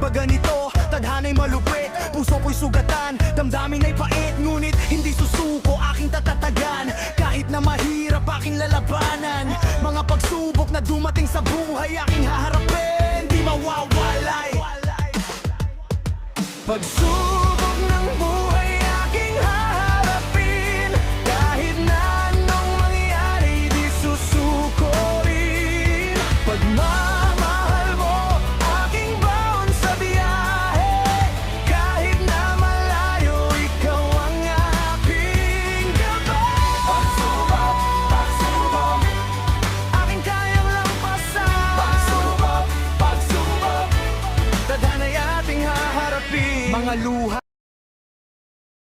Baga nito, tadhana'y malupit, puso ko'y sugatan, damdamin ay pait, ngunit hindi susuko aking tatatagan. Kahit na mahirap aking lalabanan, mga pagsubok na dumating sa buhay aking haharapin, di mawawalay. Pagsubok ng buhay aking haharapin, kahit na anong mangyari di susuko rin. Pagmamahal mo aking baon sa biyahe, kahit na malayo ikaw ang aking gabay. Pagsubok, pagsubok, aking kayang lampasan. Pagsubok, pagsubok, tadhana'y ating haharapin. Mga luha